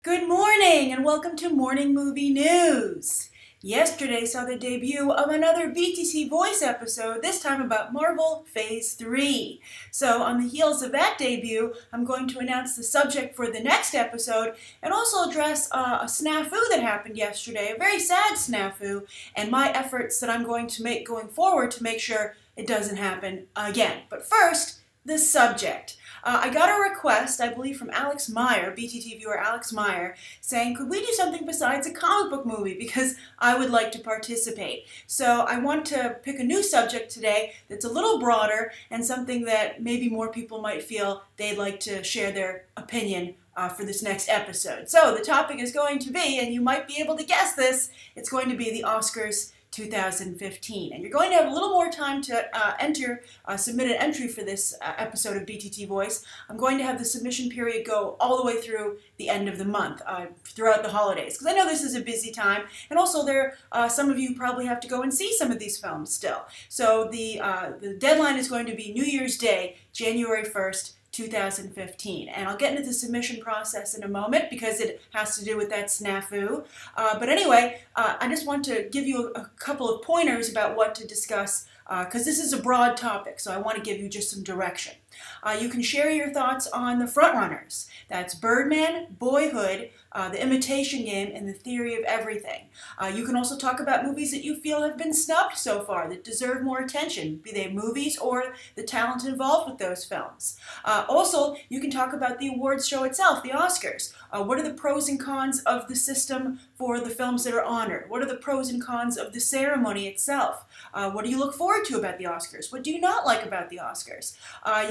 Good morning and welcome to Morning Movie News. Yesterday saw the debut of another BTC Voice episode, this time about Marvel Phase 3. So on the heels of that debut, I'm going to announce the subject for the next episode and also address a snafu that happened yesterday, a very sad snafu, and my efforts that I'm going to make going forward to make sure it doesn't happen again. But first, the subject. I got a request, I believe from Alex Meyer, BTT viewer Alex Meyer, saying, could we do something besides a comic book movie because I would like to participate. So I want to pick a new subject today that's a little broader and something that maybe more people might feel they'd like to share their opinion for this next episode. So the topic is going to be, and you might be able to guess this, it's going to be the Oscars 2015. And you're going to have a little more time to submit an entry for this episode of BTT Voice. I'm going to have the submission period go all the way through the end of the month, throughout the holidays, because I know this is a busy time, and also some of you probably have to go and see some of these films still. So the deadline is going to be New Year's Day, January 1st, 2015. And I'll get into the submission process in a moment because it has to do with that snafu. But anyway, I just want to give you a couple of pointers about what to discuss because this is a broad topic, so I want to give you just some direction. You can share your thoughts on the frontrunners. That's Birdman, Boyhood, The Imitation Game, and The Theory of Everything. You can also talk about movies that you feel have been snubbed so far, that deserve more attention, be they movies or the talent involved with those films. Also, you can talk about the awards show itself, the Oscars. What are the pros and cons of the system for the films that are honored? What are the pros and cons of the ceremony itself? What do you look forward to about the Oscars? What do you not like about the Oscars?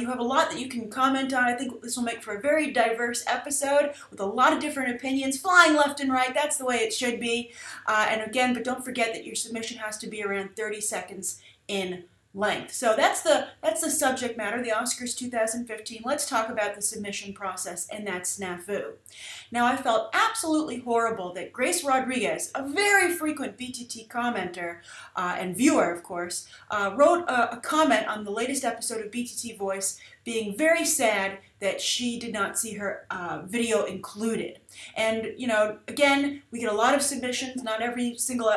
You have a lot that you can comment on. I think this will make for a very diverse episode with a lot of different opinions, flying left and right. That's the way it should be. And again, but don't forget that your submission has to be around 30 seconds in length. So that's the subject matter, the Oscars 2015. Let's talk about the submission process and that snafu. Now, I felt absolutely horrible that Grace Rodriguez, a very frequent BTT commenter and viewer, of course, wrote a comment on the latest episode of BTT Voice being very sad that she did not see her video included. And, you know, again, we get a lot of submissions. Not every single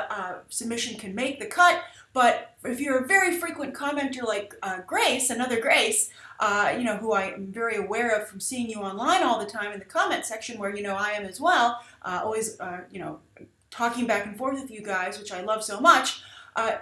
submission can make the cut, but if you're a very frequent commenter like Grace, another Grace, you know, who I am very aware of from seeing you online all the time in the comment section, where, you know, I am as well, always, you know, talking back and forth with you guys, which I love so much.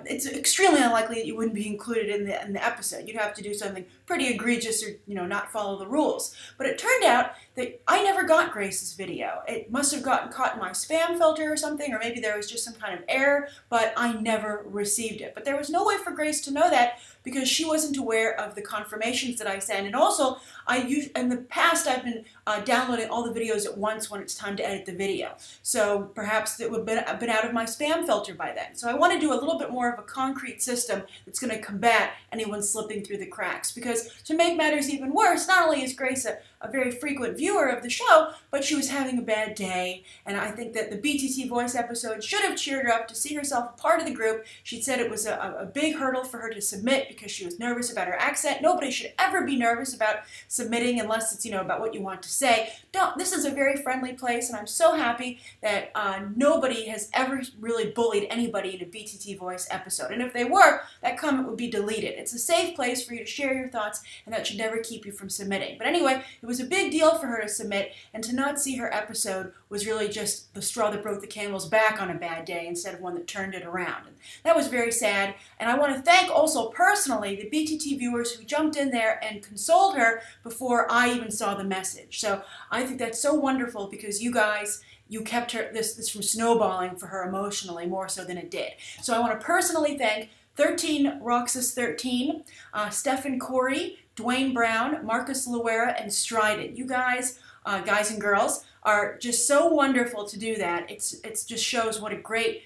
It's extremely unlikely that you wouldn't be included in the episode. You'd have to do something pretty egregious or, you know, not follow the rules. But it turned out that I never got Grace's video. It must have gotten caught in my spam filter or something, or maybe there was just some kind of error, but I never received it. But there was no way for Grace to know that because she wasn't aware of the confirmations that I sent. And also, in the past, I've been downloading all the videos at once when it's time to edit the video. So perhaps it would have been out of my spam filter by then. So I want to do a little bit more of a concrete system that's going to combat anyone slipping through the cracks. Because to make matters even worse, not only is Grace a very frequent viewer of the show, but she was having a bad day, and I think that the BTT Voice episode should have cheered her up to see herself a part of the group. She said it was a big hurdle for her to submit because she was nervous about her accent. Nobody should ever be nervous about submitting unless it's, you know, about what you want to say. This is a very friendly place, and I'm so happy that nobody has ever really bullied anybody in a BTT Voice episode. And if they were, that comment would be deleted. It's a safe place for you to share your thoughts, and that should never keep you from submitting. But anyway, it was a big deal for her to submit, and to not see her episode was really just the straw that broke the camel's back on a bad day instead of one that turned it around. And that was very sad, and I want to thank also personally the BTT viewers who jumped in there and consoled her before I even saw the message. So I think that's so wonderful because you guys, you kept this from snowballing for her emotionally more so than it did. So I want to personally thank 13 Roxas 13, Stephen Corey, Dwayne Brown, Marcus Luera, and Strident. You guys, guys and girls, are just so wonderful to do that. It just shows what a great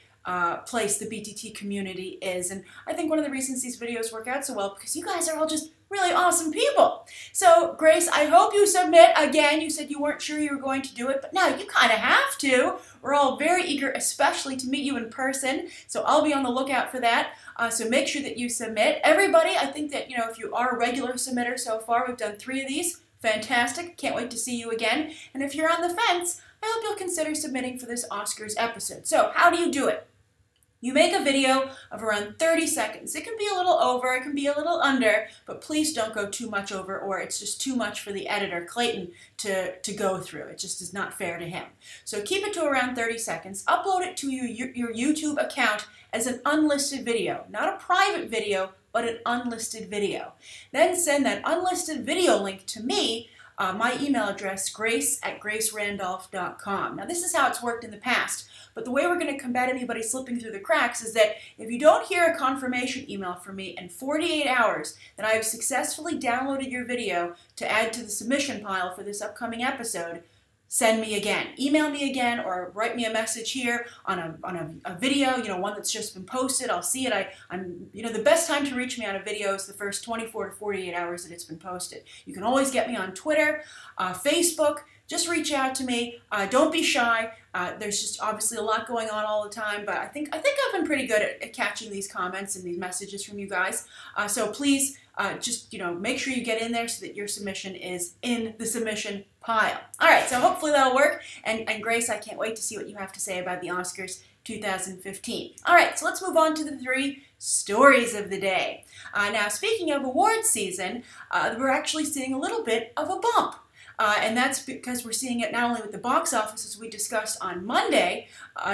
place the BTT community is. And I think one of the reasons these videos work out so well because you guys are all just really awesome people. So, Grace, I hope you submit. Again, you said you weren't sure you were going to do it, but now you kind of have to. We're all very eager, especially to meet you in person, so I'll be on the lookout for that. So make sure that you submit. Everybody, I think that, you know, if you are a regular submitter so far, we've done 3 of these. Fantastic. Can't wait to see you again. And if you're on the fence, I hope you'll consider submitting for this Oscars episode. So how do you do it? You make a video of around 30 seconds. It can be a little over, it can be a little under, but please don't go too much over or it's just too much for the editor, Clayton, to go through. It just is not fair to him. So keep it to around 30 seconds. Upload it to your YouTube account as an unlisted video. Not a private video, but an unlisted video. Then send that unlisted video link to me. My email address, grace@gracerandolph.com. Now this is how it's worked in the past, but the way we're going to combat anybody slipping through the cracks is that if you don't hear a confirmation email from me in 48 hours that I have successfully downloaded your video to add to the submission pile for this upcoming episode, send me again. Email me again or write me a message here on a video, one that's just been posted. I'll see it. The best time to reach me on a video is the first 24 to 48 hours that it's been posted. You can always get me on Twitter, Facebook. Just reach out to me. Don't be shy. There's just obviously a lot going on all the time, but I think I've been pretty good at catching these comments and these messages from you guys. So please just make sure you get in there so that your submission is in the submission pile. All right, so hopefully that'll work. And Grace, I can't wait to see what you have to say about the Oscars 2015. All right, so let's move on to the 3 stories of the day. Now, speaking of awards season, we're actually seeing a little bit of a bump. And that's because we're seeing it not only with the box office, as we discussed on Monday,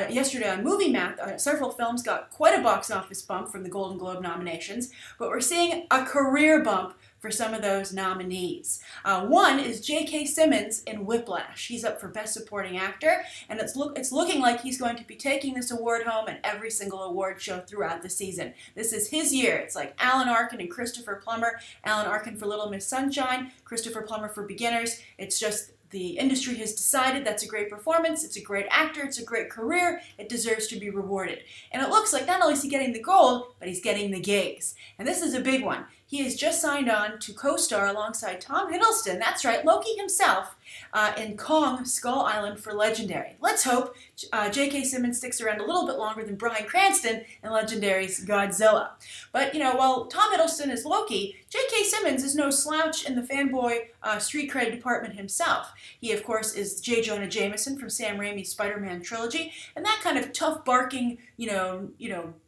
yesterday on Movie Math, several films got quite a box office bump from the Golden Globe nominations, but we're seeing a career bump for some of those nominees. One is JK Simmons in Whiplash. He's up for Best Supporting Actor, and it's looking like he's going to be taking this award home at every single award show throughout the season. This is his year. It's like Alan Arkin and Christopher Plummer. Alan Arkin for Little Miss Sunshine, Christopher Plummer for Beginners. It's just the industry has decided that's a great performance, it's a great actor, it's a great career, it deserves to be rewarded. And it looks like not only is he getting the gold, but he's getting the gigs. And this is a big one. He has just signed on to co-star alongside Tom Hiddleston, that's right, Loki himself, in Kong Skull Island for Legendary. Let's hope JK Simmons sticks around a little bit longer than Bryan Cranston in Legendary's Godzilla. But, while Tom Hiddleston is Loki, JK Simmons is no slouch in the fanboy street cred department himself. He, of course, is J. Jonah Jameson from Sam Raimi's Spider-Man trilogy, and that kind of tough-barking,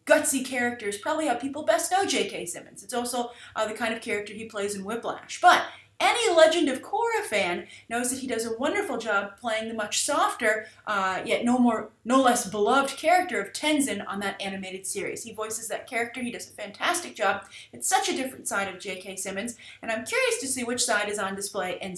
gutsy character is probably how people best know J.K. Simmons. It's also the kind of character he plays in Whiplash. But any Legend of Korra fan knows that he does a wonderful job playing the much softer, yet no less beloved character of Tenzin on that animated series. He voices that character. He does a fantastic job. It's such a different side of J.K. Simmons, and I'm curious to see which side is on display in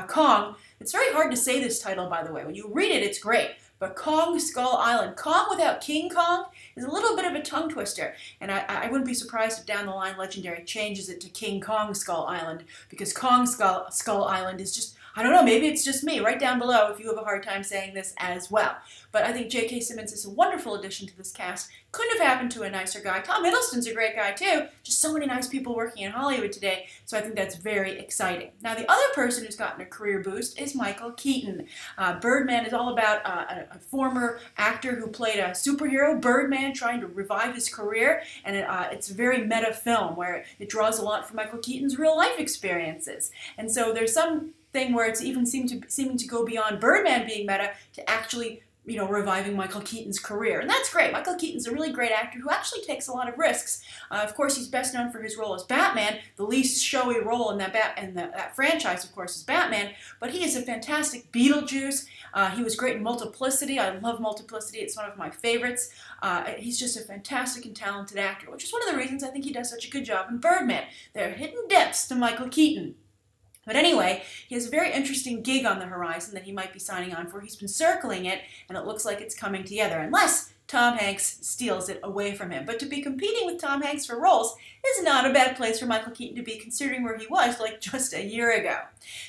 Kong. It's very hard to say this title, by the way. When you read it, it's great. But Kong Skull Island, Kong without King Kong, is a little bit of a tongue twister. And I wouldn't be surprised if down the line Legendary changes it to King Kong Skull Island, because Kong Skull Island is just, I don't know, maybe it's just me. Write down below if you have a hard time saying this as well. But I think J.K. Simmons is a wonderful addition to this cast. Couldn't have happened to a nicer guy. Tom Hiddleston's a great guy too. Just so many nice people working in Hollywood today, so I think that's very exciting. Now the other person who's gotten a career boost is Michael Keaton. Birdman is all about a former actor who played a superhero, Birdman, trying to revive his career, and it's a very meta film where it draws a lot from Michael Keaton's real life experiences. And so there's some thing where it's even seeming to go beyond Birdman being meta to actually reviving Michael Keaton's career. And that's great. Michael Keaton's a really great actor who actually takes a lot of risks. Of course, he's best known for his role as Batman, the least showy role in that franchise, of course, is Batman, but he is a fantastic Beetlejuice. He was great in Multiplicity. I love Multiplicity. It's one of my favorites. He's just a fantastic and talented actor, which is one of the reasons I think he does such a good job in Birdman. There are hidden depths to Michael Keaton. But anyway, he has a very interesting gig on the horizon that he might be signing on for. He's been circling it, and it looks like it's coming together, unless Tom Hanks steals it away from him. But to be competing with Tom Hanks for roles is not a bad place for Michael Keaton to be, considering where he was like just a year ago.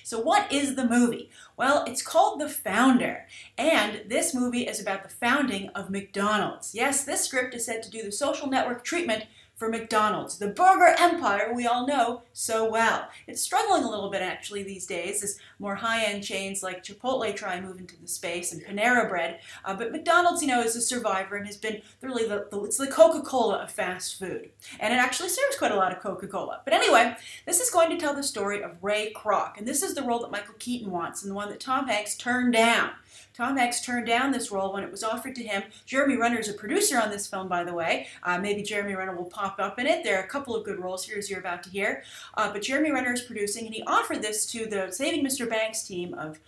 So what is the movie? Well, it's called The Founder, and this movie is about the founding of McDonald's. Yes, this script is said to do the social network treatment for McDonald's, the burger empire we all know so well. It's struggling a little bit actually these days as more high-end chains like Chipotle try and move into the space, and Panera Bread. But McDonald's, is a survivor and has been really it's the Coca-Cola of fast food. And it actually serves quite a lot of Coca-Cola. But anyway, this is going to tell the story of Ray Kroc, and this is the role that Michael Keaton wants and the one that Tom Hanks turned down. Tom Hanks turned down this role when it was offered to him. Jeremy Renner is a producer on this film, by the way. Maybe Jeremy Renner will pop up in it. There are a couple of good roles here, as you're about to hear. But Jeremy Renner is producing, and he offered this to the Saving Mr. Banks team of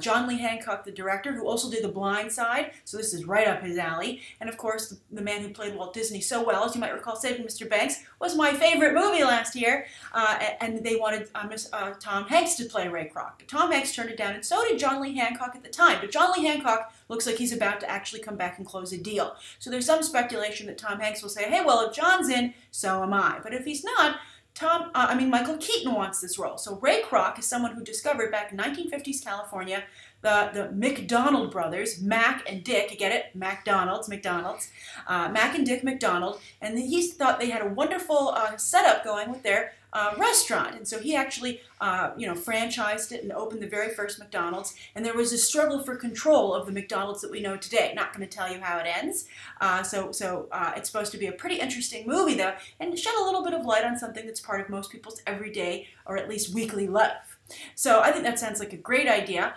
John Lee Hancock, the director, who also did The Blind Side, so this is right up his alley. And of course, the man who played Walt Disney so well, as you might recall, Saving Mr. Banks was my favorite movie last year, and they wanted Tom Hanks to play Ray Kroc. But Tom Hanks turned it down, and so did John Lee Hancock at the time. But John Lee Hancock looks like he's about to actually come back and close a deal. So there's some speculation that Tom Hanks will say, hey, well, if John's in, so am I. But if he's not, Michael Keaton wants this role. So Ray Kroc is someone who discovered back in 1950s California the McDonald brothers, Mac and Dick, you get it? Mac and Dick McDonald, and he thought they had a wonderful setup going with their restaurant, and so he actually, franchised it and opened the very first McDonald's, and there was a struggle for control of the McDonald's that we know today. Not going to tell you how it ends, so it's supposed to be a pretty interesting movie, though, and shed a little bit of light on something that's part of most people's everyday, or at least weekly life. So I think that sounds like a great idea,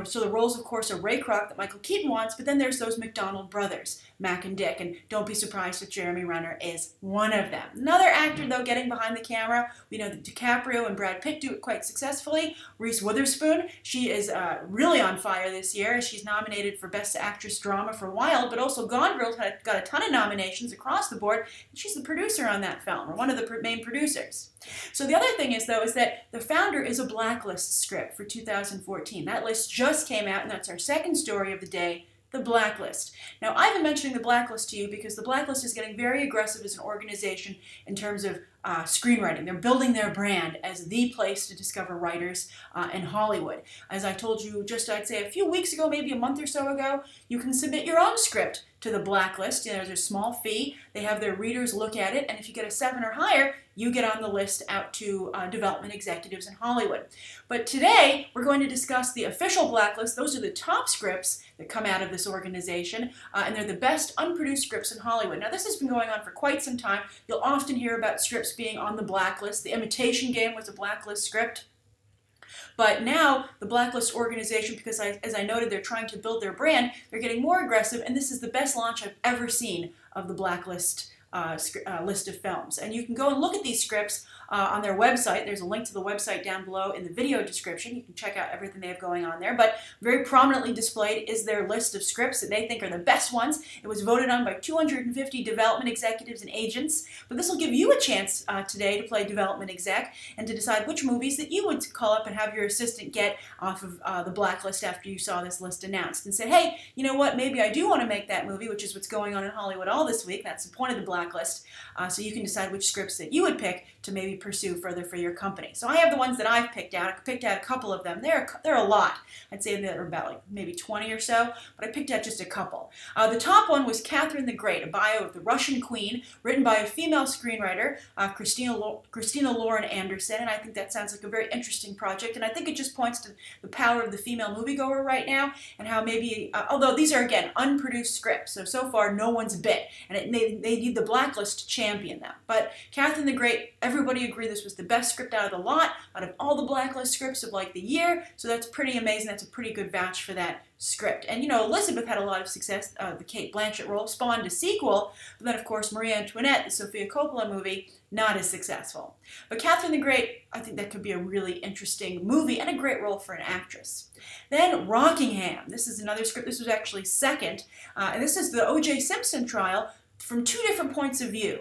so the roles, of course, are Ray Kroc that Michael Keaton wants, but then there's those McDonald brothers, Mac and Dick, and don't be surprised if Jeremy Renner is one of them. Another actor, though, getting behind the camera, we know that DiCaprio and Brad Pitt do it quite successfully. Reese Witherspoon, she is really on fire this year. She's nominated for Best Actress Drama for Wild, but also Gone Girl got a ton of nominations across the board, and she's the producer on that film, or one of the main producers. So the other thing is, though, is that the founder is a Blacklist script for 2014. That list just came out, and that's our second story of the day, the Blacklist. Now, I've been mentioning the Blacklist to you because the Blacklist is getting very aggressive as an organization in terms of screenwriting. They're building their brand as the place to discover writers in Hollywood. As I told you just, I'd say, a few weeks ago, maybe a month or so ago, you can submit your own script to the Blacklist. There's a small fee. They have their readers look at it, and if you get a 7 or higher, you get on the list out to development executives in Hollywood. But today, we're going to discuss the official Blacklist. Those are the top scripts that come out of this organization, and they're the best unproduced scripts in Hollywood. Now, this has been going on for quite some time. You'll often hear about scripts being on the Blacklist. The Imitation Game was a Blacklist script. But now, the Blacklist organization, because as I noted, they're trying to build their brand, they're getting more aggressive, and this is the best launch I've ever seen of the Blacklist list of films. And you can go and look at these scripts on their website. There's a link to the website down below in the video description. You can check out everything they have going on there. But very prominently displayed is their list of scripts that they think are the best ones. It was voted on by 250 development executives and agents. But this will give you a chance today to play development exec and to decide which movies that you would call up and have your assistant get off of the Blacklist after you saw this list announced. And say, hey, you know what, maybe I do want to make that movie, which is what's going on in Hollywood all this week. That's the point of the Blacklist. So you can decide which scripts that you would pick to maybe pursue further for your company. So I have the ones that I've picked out. I picked out a couple of them. There are a lot. I'd say there are about like maybe 20 or so, but I picked out just a couple. The top one was Catherine the Great, a bio of the Russian queen, written by a female screenwriter, Christina Lauren Anderson, and I think that sounds like a very interesting project, and I think it just points to the power of the female moviegoer right now, and how maybe, although these are, again, unproduced scripts, so far no one's bit, and they need the Blacklist to champion them. But Catherine the Great, everybody agreed this was the best script out of the lot, out of all the Blacklist scripts of like the year, so that's pretty amazing. That's a pretty good vouch for that script. And you know, Elizabeth had a lot of success. The Cate Blanchett role spawned a sequel, but then of course Marie Antoinette, the Sofia Coppola movie, not as successful. But Catherine the Great, I think that could be a really interesting movie and a great role for an actress. Then Rockingham. This is another script. This was actually second, and this is the O.J. Simpson trial from two different points of view.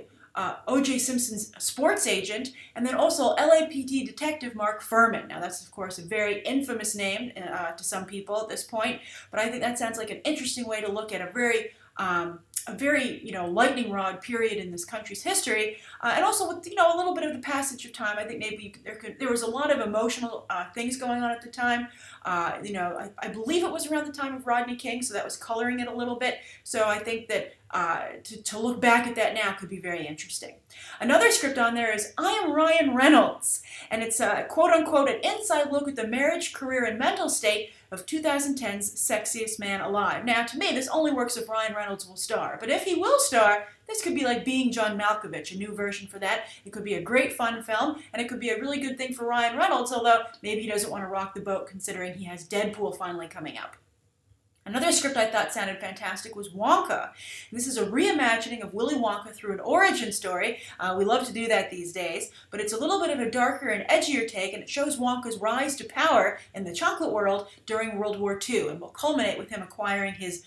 O.J. Simpson's sports agent, and then also LAPD detective Mark Furman. Now that's of course a very infamous name to some people at this point, but I think that sounds like an interesting way to look at a very lightning rod period in this country's history, and also with a little bit of the passage of time. I think maybe there was a lot of emotional things going on at the time. I believe it was around the time of Rodney King, so that was coloring it a little bit. So I think that to look back at that now could be very interesting. Another script on there is I Am Ryan Reynolds, and it's quote-unquote an inside look at the marriage, career, and mental state of 2010's Sexiest Man Alive. Now, to me, this only works if Ryan Reynolds will star, but if he will star, this could be like Being John Malkovich, a new version for that. It could be a great fun film, and it could be a really good thing for Ryan Reynolds, although maybe he doesn't want to rock the boat considering he has Deadpool finally coming up. Another script I thought sounded fantastic was Wonka. This is a reimagining of Willy Wonka through an origin story. We love to do that these days, but it's a little bit of a darker and edgier take, and it shows Wonka's rise to power in the chocolate world during World War II, and will culminate with him acquiring his,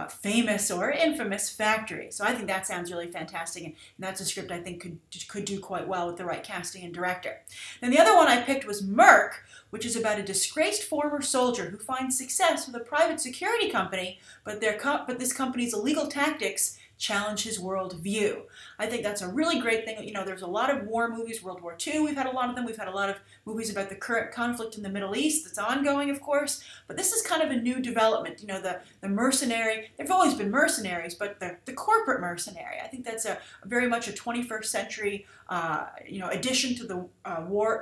famous or infamous factory. So I think that sounds really fantastic, and that's a script I think could do quite well with the right casting and director. Then the other one I picked was Merc, which is about a disgraced former soldier who finds success with a private security company, but this company's illegal tactics challenge his worldview. I think that's a really great thing. There's a lot of war movies, World War II, we've had a lot of them. We've had a lot of movies about the current conflict in the Middle East that's ongoing, of course, but this is kind of a new development. The mercenary, there've always been mercenaries, but the corporate mercenary, I think that's very much a 21st century addition to the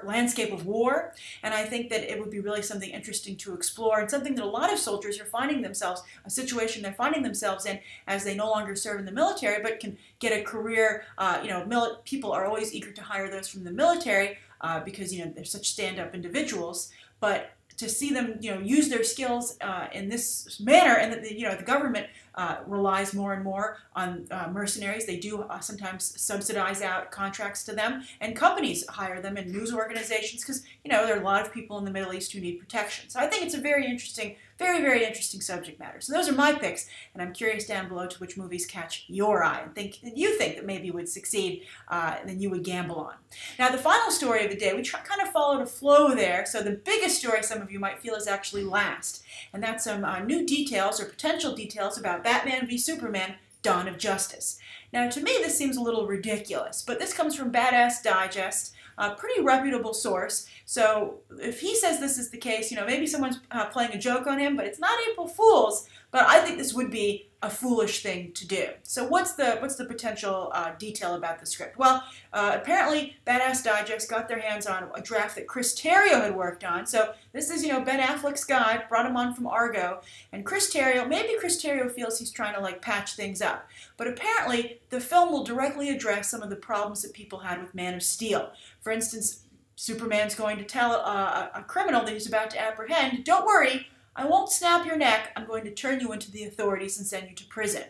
landscape of war, and I think that it would be really something interesting to explore, and something that a lot of soldiers are finding themselves, a situation they're finding themselves in as they no longer serve in the military, but can get a career. People are always eager to hire those from the military because they're such stand-up individuals, but to see them use their skills in this manner, and that the government relies more and more on mercenaries. They do sometimes subsidize out contracts to them, and companies hire them in news organizations because there are a lot of people in the Middle East who need protection. So I think it's a very interesting, very, very interesting subject matter. So those are my picks, and I'm curious down below to which movies catch your eye and you think that maybe would succeed and then you would gamble on. Now the final story of the day, we kind of followed a flow there. So the biggest story some of you might feel is actually last, and that's some new details or potential details about Batman v Superman: Dawn of Justice. Now to me this seems a little ridiculous, but this comes from Badass Digest, a pretty reputable source. So if he says this is the case, maybe someone's playing a joke on him, but it's not April Fool's. But I think this would be a foolish thing to do. So what's the potential detail about the script? Well, apparently Badass Digest got their hands on a draft that Chris Terrio had worked on. So this is, Ben Affleck's guy, brought him on from Argo. And maybe Chris Terrio feels he's trying to patch things up. But apparently the film will directly address some of the problems that people had with Man of Steel. For instance, Superman's going to tell a criminal that he's about to apprehend, "Don't worry, I won't snap your neck, I'm going to turn you into the authorities and send you to prison."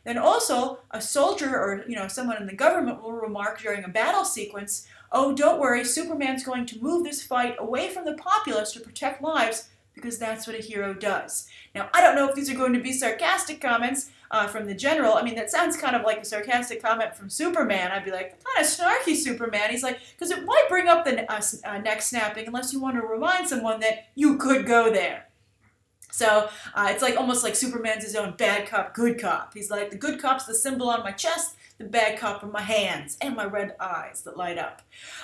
Then also, a soldier or someone in the government will remark during a battle sequence, "Oh, don't worry, Superman's going to move this fight away from the populace to protect lives, because that's what a hero does." Now, I don't know if these are going to be sarcastic comments from the general. I mean, that sounds kind of like a sarcastic comment from Superman. I'd be like, kind of snarky, Superman. He's like, because it might bring up the neck snapping unless you want to remind someone that you could go there. So it's almost like Superman's his own bad cop, good cop. He's like, the good cop's the symbol on my chest, the bad cop are my hands and my red eyes that light up.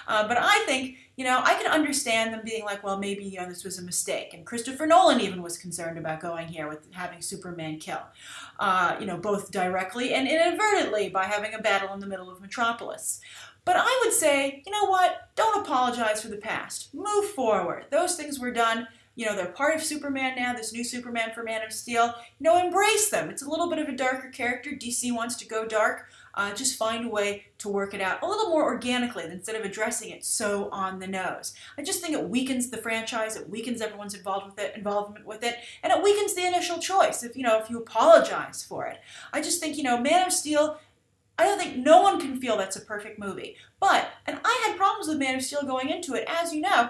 But I think, I can understand them being like, well, maybe, this was a mistake. And Christopher Nolan even was concerned about going here with having Superman kill, both directly and inadvertently by having a battle in the middle of Metropolis. But I would say, you know what? Don't apologize for the past. Move forward. Those things were done. They're part of Superman now, this new Superman for Man of Steel. Embrace them. It's a little bit of a darker character. DC wants to go dark. Just find a way to work it out a little more organically instead of addressing it so on the nose. I just think it weakens the franchise. It weakens everyone's involvement with it, and it weakens the initial choice if you apologize for it. I just think, Man of Steel, I don't think no one can feel that's a perfect movie. And I had problems with Man of Steel going into it, as you know.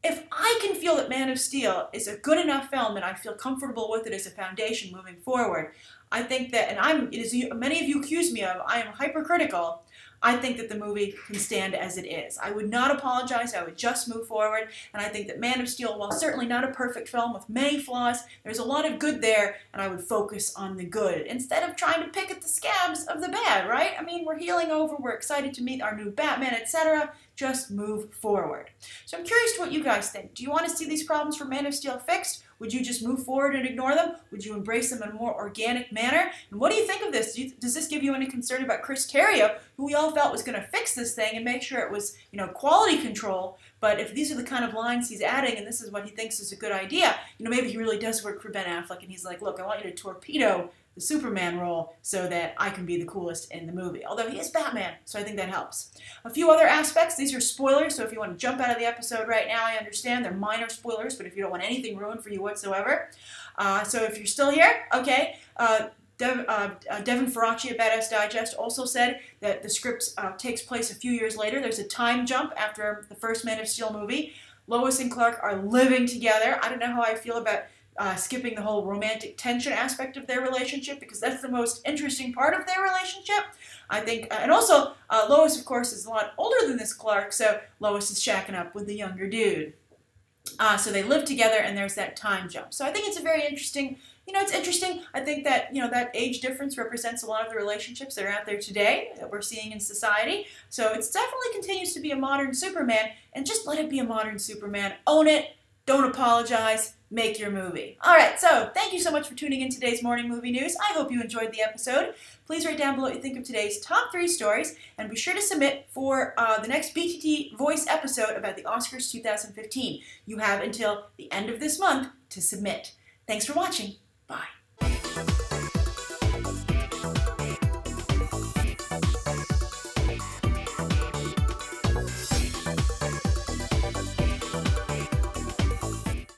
If I can feel that Man of Steel is a good enough film and I feel comfortable with it as a foundation moving forward, I think that, and as many of you accuse me of, I am hypercritical. I think that the movie can stand as it is. I would not apologize. I would just move forward. And I think that Man of Steel, while certainly not a perfect film with many flaws, there's a lot of good there, and I would focus on the good instead of trying to pick at the scabs of the bad, right? I mean, we're healing over. We're excited to meet our new Batman, etc. Just move forward. So I'm curious to what you guys think. Do you want to see these problems for Man of Steel fixed? Would you just move forward and ignore them? Would you embrace them in a more organic manner? And what do you think of this? Does this give you any concern about Chris Terrio, who we all felt was going to fix this thing and make sure it was, quality control? But if these are the kind of lines he's adding and this is what he thinks is a good idea, maybe he really does work for Ben Affleck and he's like, look, I want you to torpedo the Superman role so that I can be the coolest in the movie. Although he is Batman, so I think that helps. A few other aspects. These are spoilers, so if you want to jump out of the episode right now, I understand. They're minor spoilers, but if you don't want anything ruined for you whatsoever. So if you're still here, okay. Devin Faraci of Badass Digest also said that the script takes place a few years later. There's a time jump after the first Man of Steel movie. Lois and Clark are living together. I don't know how I feel about skipping the whole romantic tension aspect of their relationship, because that's the most interesting part of their relationship. I think, and also Lois, of course, is a lot older than this Clark, so Lois is shacking up with the younger dude. So they live together, and there's that time jump. So I think it's a very interesting, it's interesting. I think that, that age difference represents a lot of the relationships that are out there today that we're seeing in society. So it definitely continues to be a modern Superman, and just let it be a modern Superman. Own it. Don't apologize. Make your movie. All right, so thank you so much for tuning in today's Morning Movie News. I hope you enjoyed the episode. Please write down below what you think of today's top 3 stories, and be sure to submit for the next BTT Voice episode about the Oscars 2015. You have until the end of this month to submit. Thanks for watching.